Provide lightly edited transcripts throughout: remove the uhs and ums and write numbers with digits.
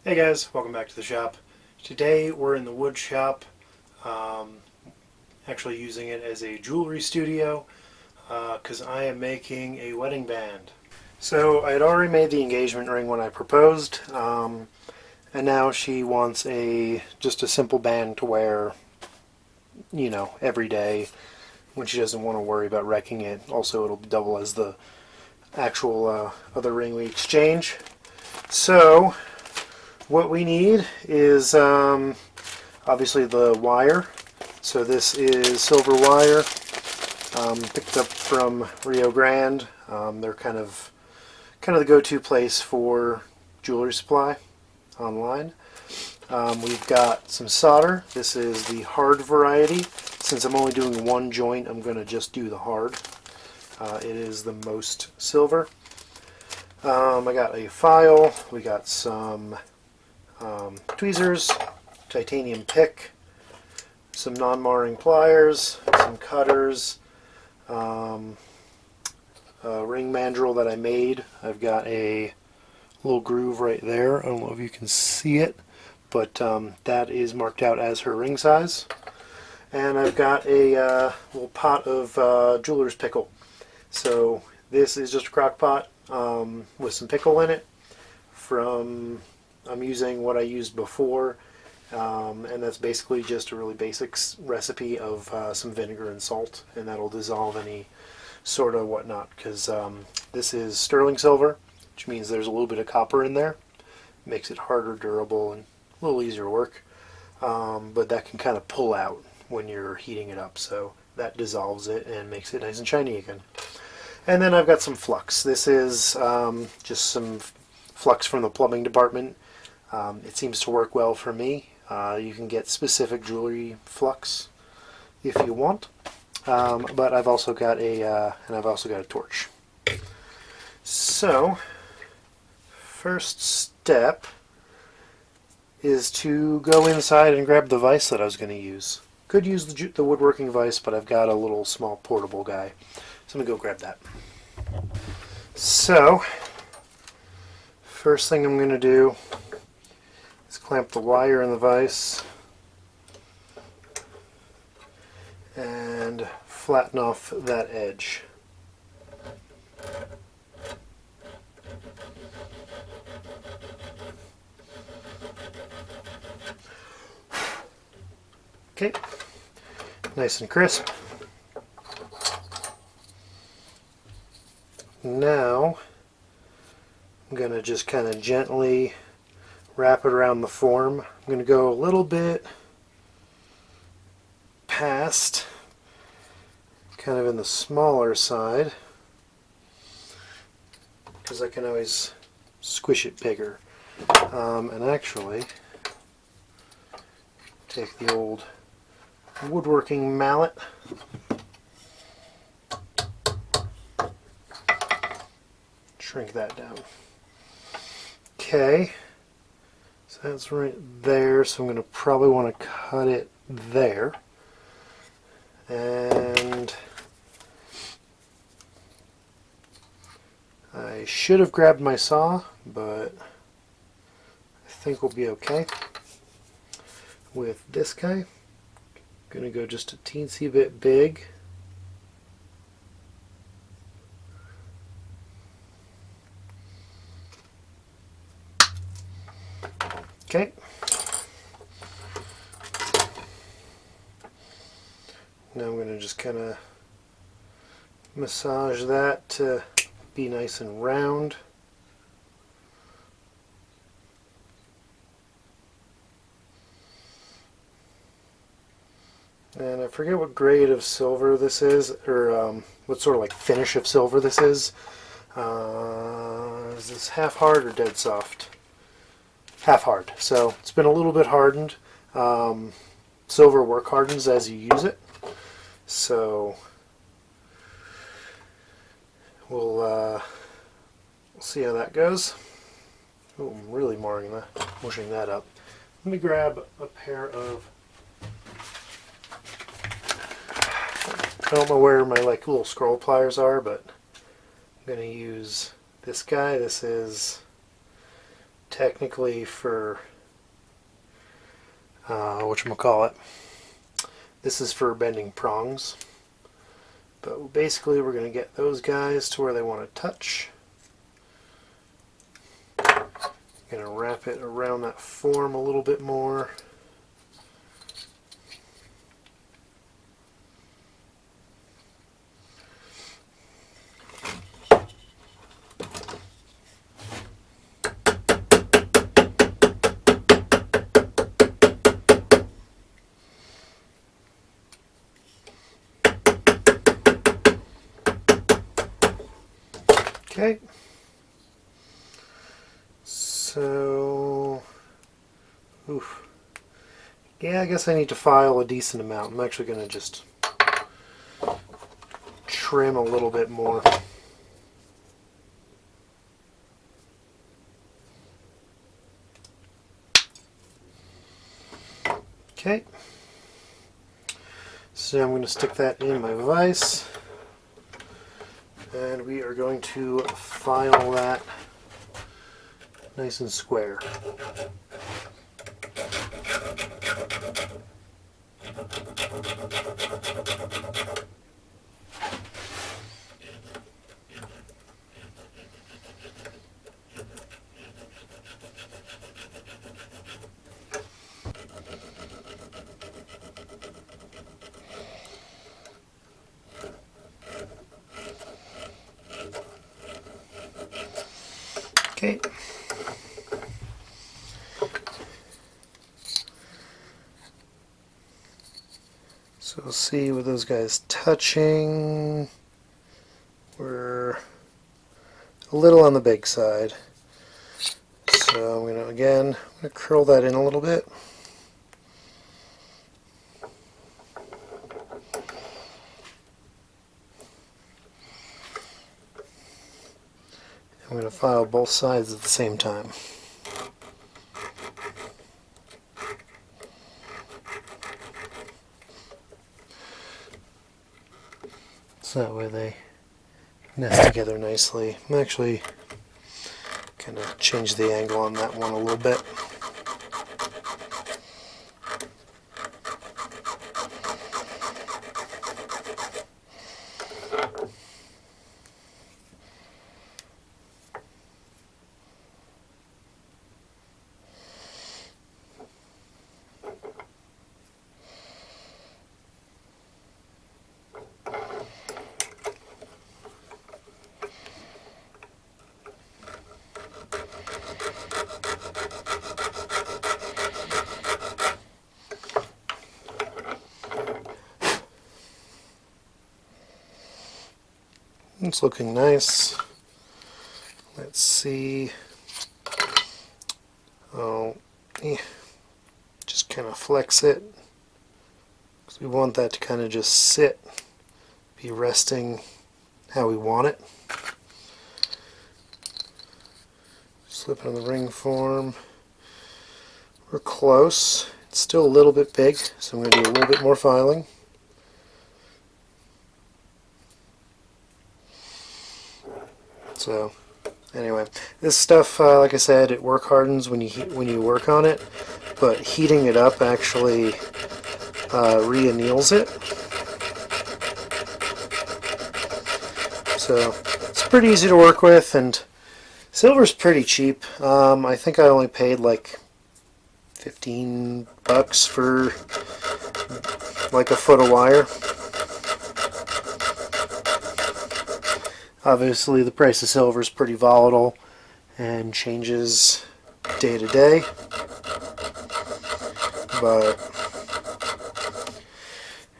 Hey guys, welcome back to the shop. Today we're in the wood shop, um, actually using it as a jewelry studio because I am making a wedding band. So I had already made the engagement ring when I proposed, and now she wants just a simple band to wear, every day when she doesn't want to worry about wrecking it. Also, it'll double as the actual other ring we exchange. So what we need is obviously the wire. So this is silver wire, picked up from Rio Grande. They're kind of the go-to place for jewelry supply online. We've got some solder. This is the hard variety. Since I'm only doing one joint, I'm going to just do the hard. It is the most silver. I got a file. We got some tweezers, titanium pick, some non-marring pliers, some cutters, a ring mandrel that I made. I've got a little groove right there. I don't know if you can see it, but that is marked out as her ring size. And I've got a little pot of jeweler's pickle. So this is just a crock pot with some pickle in it. I'm using what I used before, and that's basically just a really basic recipe of some vinegar and salt, and that'll dissolve any sort of whatnot, because this is sterling silver, which means there's a little bit of copper in there. Makes it harder, durable, and a little easier to work, but that can kind of pull out when you're heating it up, so that dissolves it and makes it nice and shiny again. And then I've got some flux. This is just some flux from the plumbing department. It seems to work well for me. You can get specific jewelry flux if you want, but I've also got a torch. So, first step is to go inside and grab the vise that I was going to use. Could use the woodworking vise, but I've got a little small portable guy, so I'm going to go grab that. So, first thing I'm going to do is clamp the wire in the vise and flatten off that edge. Okay, nice and crisp. Now I'm going to just kind of gently wrap it around the form. I'm going to go a little bit past, kind of in the smaller side, because I can always squish it bigger. And actually take the old woodworking mallet, shrink that down. Okay, so that's right there, so I'm going to probably want to cut it there. And I should have grabbed my saw, but I think we'll be okay with this guy. I'm going to go just a teensy bit big. Okay. Now I'm going to just kind of massage that to be nice and round. And I forget what grade of silver this is, or what sort of like finish of silver this is. Is this half hard or dead soft? Half hard. So it's been a little bit hardened. Silver work hardens as you use it. So we'll see how that goes. Oh, I'm really mushing that up. Let me grab a pair of, I don't know where my little scroll pliers are, but I'm going to use this guy. This is technically for whatchamacallit. This is for bending prongs. But basically we're going to get those guys to where they want to touch. Going to wrap it around that form a little bit more. Okay. So, yeah, I guess I need to file a decent amount. I'm actually going to just trim a little bit more. Okay. So I'm going to stick that in my vise. And we are going to file that nice and square. Okay. So we'll see with those guys touching, we're a little on the big side. So I'm going to curl that in a little bit. I'm going to file both sides at the same time. So that way they nest together nicely. I'm actually kind of change the angle on that one a little bit. It's looking nice. Let's see. Just kind of flex it, because we want that to kind of just sit, be resting how we want it. Slip it on the ring form. We're close. It's still a little bit big, so I'm going to do a little bit more filing. So anyway, this stuff, like I said, it work hardens when you work on it, but heating it up actually re-anneals it. So it's pretty easy to work with, and silver's pretty cheap. I think I only paid like $15 for like a foot of wire. Obviously the price of silver is pretty volatile and changes day to day, but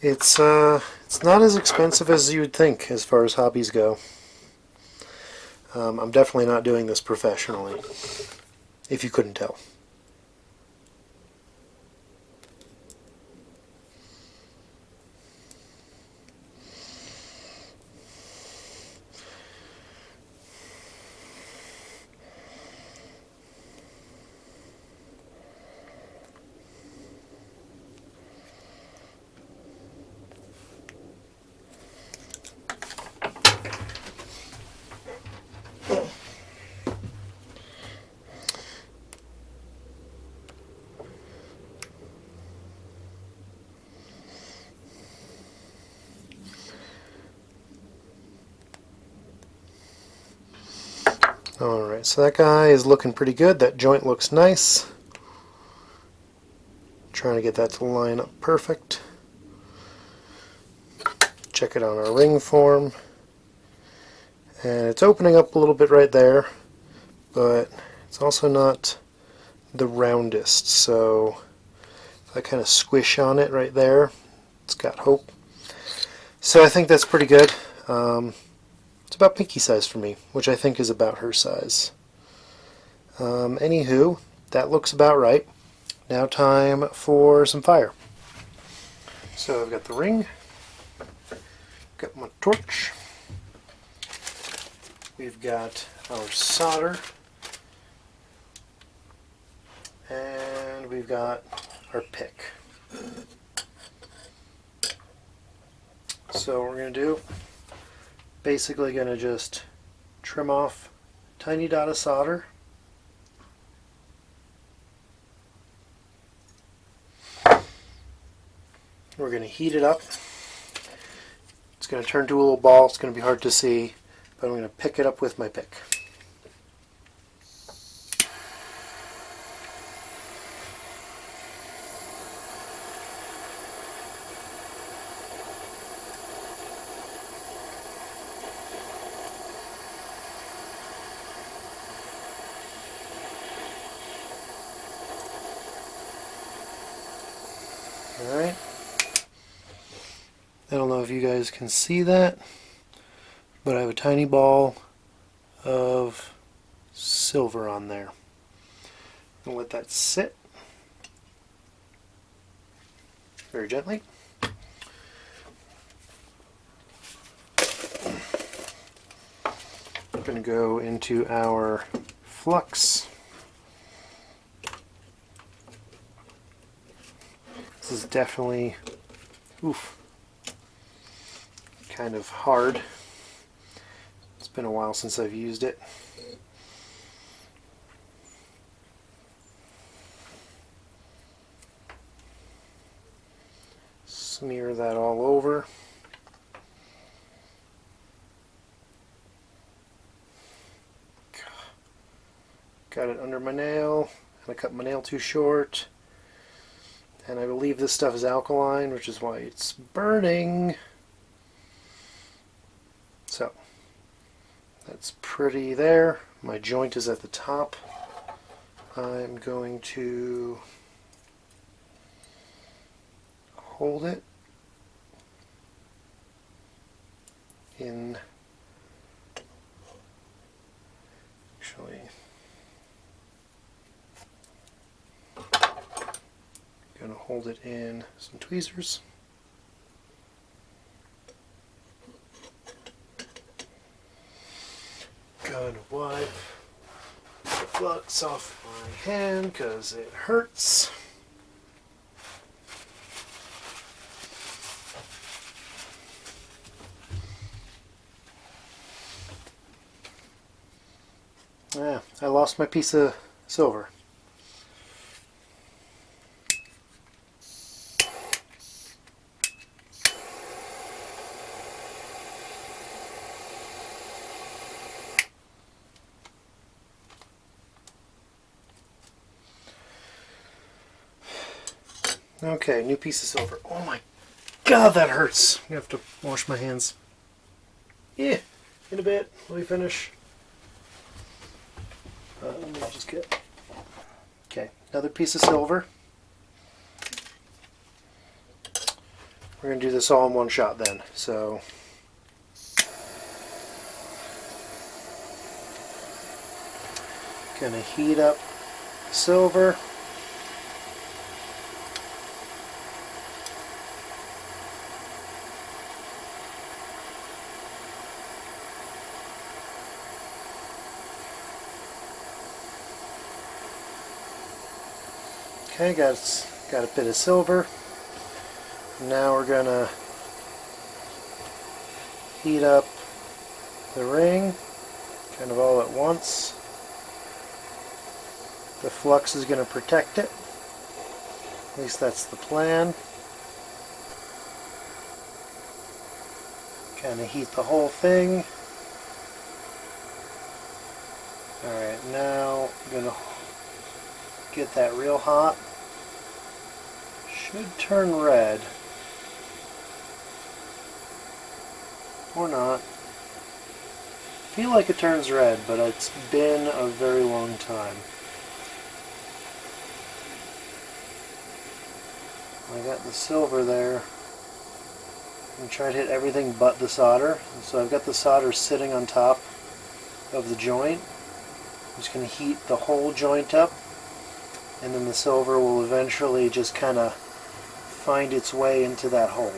it's not as expensive as you would think as far as hobbies go. I'm definitely not doing this professionally, if you couldn't tell. Alright, so that guy is looking pretty good. That joint looks nice. Trying to get that to line up perfect. Check it on our ring form. And it's opening up a little bit right there, but it's also not the roundest. So if I kind of squish on it right there, it's got hope. So I think that's pretty good. It's about pinky size for me, which I think is about her size. Anywho, that looks about right. Now time for some fire. So I've got the ring, got my torch, we've got our solder, and we've got our pick. So what we're going to do, basically going to just trim off a tiny dot of solder. We're going to heat it up. It's going to turn to a little ball. It's going to be hard to see, but I'm going to pick it up with my pick. Alright. I don't know if you guys can see that, but I have a tiny ball of silver on there. I'm going to let that sit very gently. I'm going to go into our flux. This is definitely, kind of hard. It's been a while since I've used it. Smear that all over. Got it under my nail, and I cut my nail too short. And I believe this stuff is alkaline, which is why it's burning. So, that's pretty there. My joint is at the top. I'm going to hold it in, actually, going to hold it in some tweezers. Going to wipe the flux off my hand because it hurts. Yeah, I lost my piece of silver. Okay, new piece of silver. Oh my god, that hurts. I have to wash my hands. Yeah, in a bit. Let me finish. Let me just get... Okay, another piece of silver. We're going to do this all in one shot then. So, going to heat up silver. Okay, got a bit of silver. Now we're gonna heat up the ring, kind of all at once. The flux is gonna protect it. At least that's the plan. Kind of heat the whole thing. Alright, now I'm going to get that real hot. Should turn red. Or not. I feel like it turns red, but it's been a very long time. I got the silver there. I'm trying to hit everything but the solder. So I've got the solder sitting on top of the joint. I'm just going to heat the whole joint up, and then the silver will eventually just kind of find its way into that hole.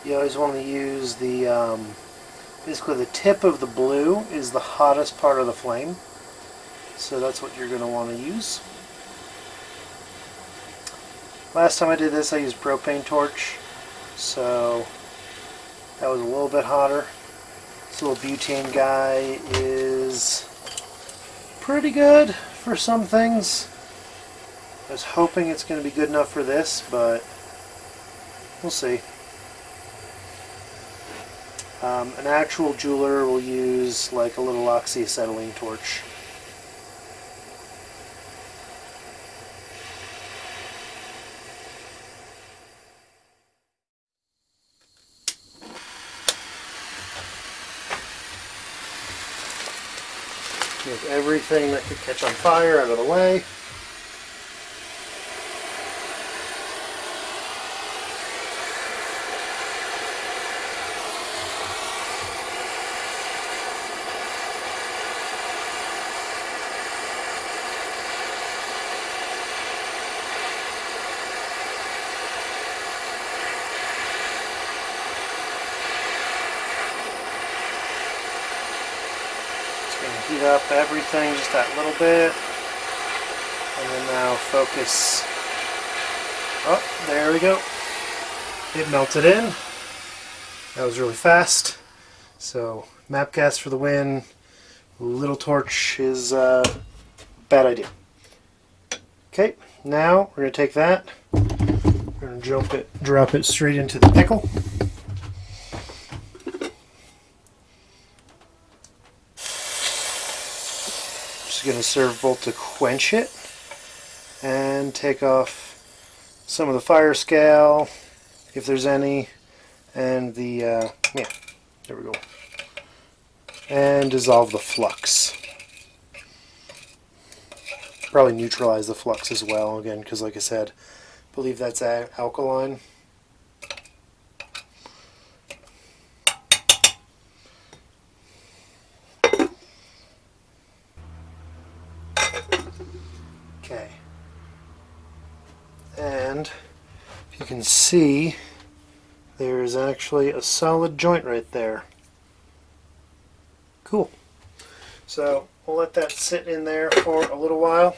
You always want to use the, basically the tip of the blue is the hottest part of the flame. So that's what you're going to want to use. Last time I did this I used propane torch, so that was a little bit hotter. This little butane guy is pretty good for some things. I was hoping it's going to be good enough for this, but we'll see. An actual jeweler will use like a little oxyacetylene torch. Get everything that could catch on fire out of the way. Heat up everything just that little bit, and then now focus. Oh, there we go. It melted in. That was really fast. So map gas for the win. Little torch is a bad idea. Okay, now we're going to take that. We're going to drop it straight into the pickle. Going to serve bolt to quench it and take off some of the fire scale if there's any, and the yeah, there we go, and dissolve the flux. Probably neutralize the flux as well, again, because like I said, I believe that's alkaline. Okay, and if you can see, there is actually a solid joint right there. Cool. So we'll let that sit in there for a little while,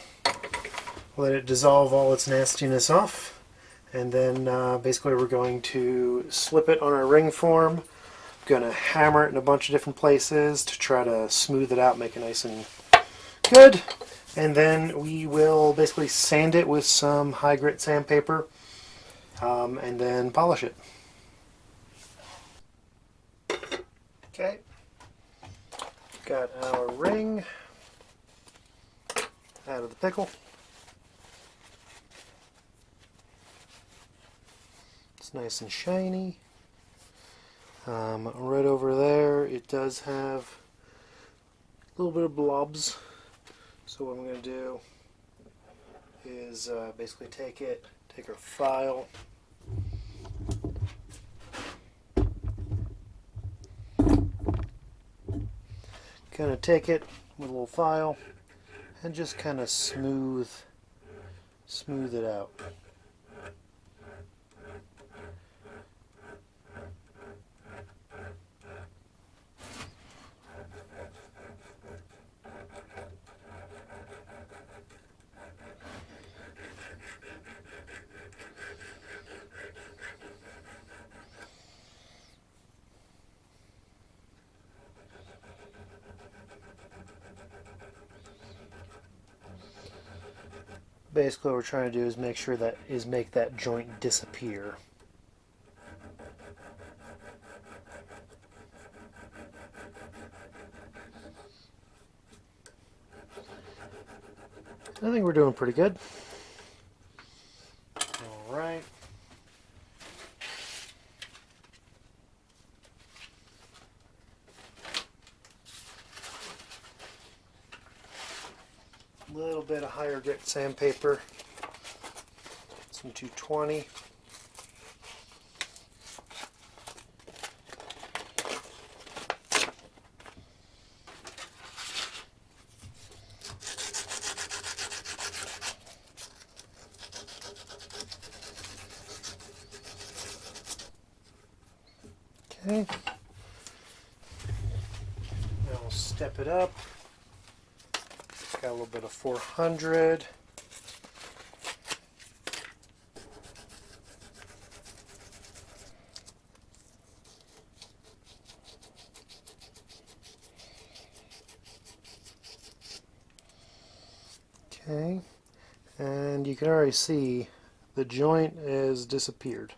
let it dissolve all its nastiness off, and then basically we're going to slip it on our ring form. I'm going to hammer it in a bunch of different places to try to smooth it out, make it nice and good. And then we will basically sand it with some high grit sandpaper, and then polish it. Okay, got our ring out of the pickle. It's nice and shiny. Right over there it does have a little bit of blobs. So what I'm going to do is basically take our file, kind of take it with a little file and just kind of smooth it out. basically what we're trying to do is make that joint disappear. I think we're doing pretty good. All right. A little bit of higher grit sandpaper. Some 220. Okay. Now we'll step it up. Got a little bit of 400. Okay. And you can already see the joint has disappeared.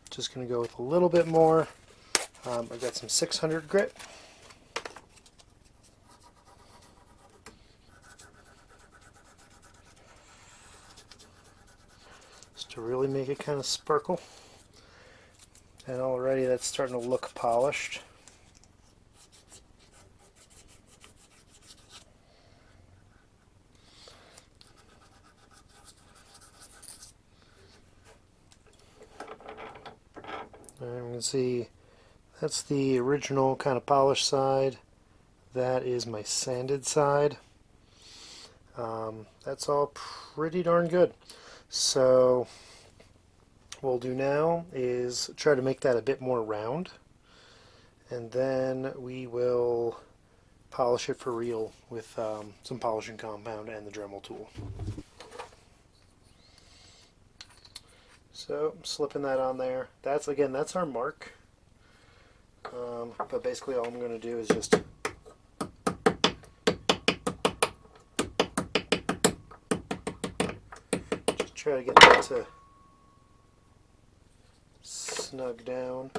Just going to go with a little bit more. I've got some 600 grit. Just to really make it kind of sparkle. And already that's starting to look polished. And you can see that's the original kind of polished side. That is my sanded side. That's all pretty darn good. So what we'll do now is try to make that a bit more round, and then we will polish it for real with some polishing compound and the Dremel tool. So I'm slipping that on there. That's our mark. But basically all I'm going to do is just try to get that to snug down.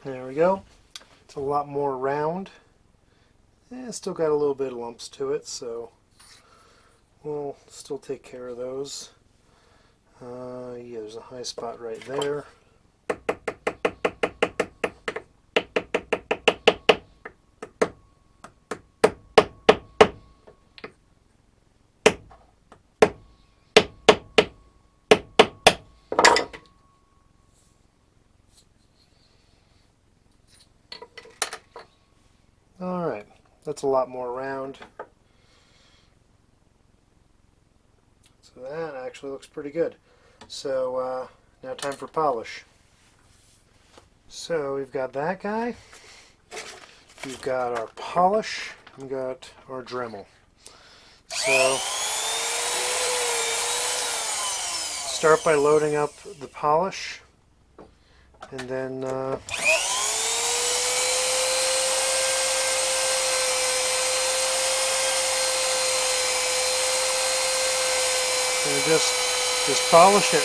There we go. It's a lot more round. Still got a little bit of lumps to it, so we'll still take care of those. Yeah, there's a high spot right there. Alright, that's a lot more round. So that actually looks pretty good. So now time for polish. So we've got that guy. We've got our polish. We've got our Dremel. So start by loading up the polish, and then just polish it.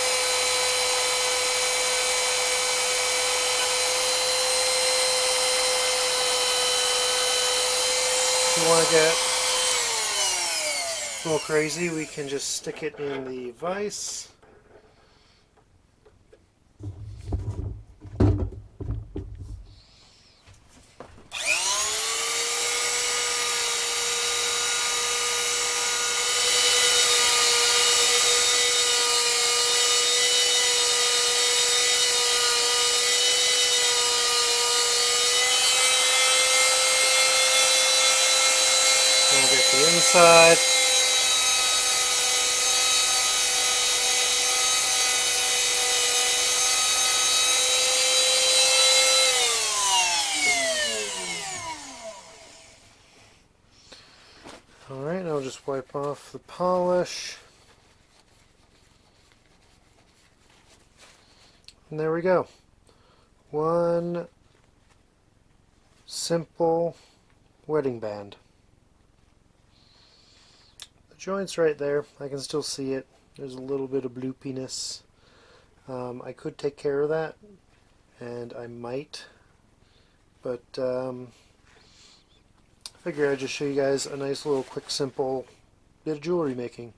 If you want to get a little crazy, we can just stick it in the vise. We'll get the inside. wipe off the polish. And there we go. One simple wedding band. The joint's right there. I can still see it. There's a little bit of bloopiness. I could take care of that, and I might, but I figure I'd just show you guys a nice little quick simple bit of jewelry making.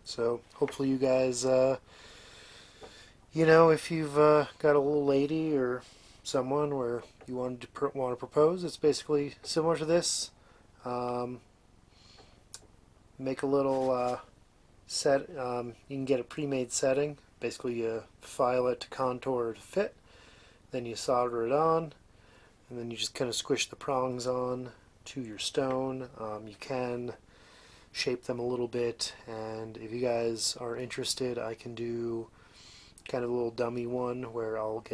So hopefully you guys you know, if you've got a little lady or someone where you want to propose, it's basically similar to this. Make a little set. You can get a pre-made setting. Basically, you file it to contour to fit. Then you solder it on, and then you just kind of squish the prongs on to your stone. You can shape them a little bit, and if you guys are interested, I can do kind of a little dummy one where I'll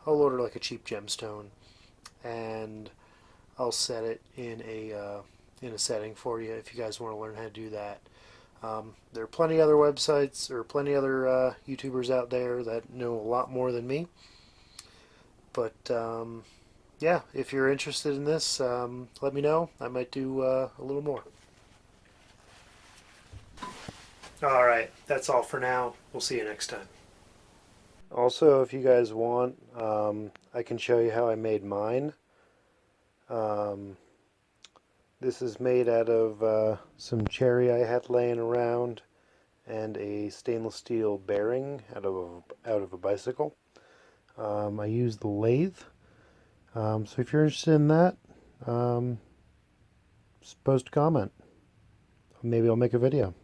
order like a cheap gemstone, and I'll set it in a setting for you if you guys want to learn how to do that. There are plenty other websites or plenty other YouTubers out there that know a lot more than me. But yeah, if you're interested in this, let me know. I might do a little more. Alright, that's all for now. We'll see you next time. Also, if you guys want, I can show you how I made mine. This is made out of some cherry I had laying around and a stainless steel bearing out of a bicycle. I used the lathe. So if you're interested in that, just post a comment. Maybe I'll make a video.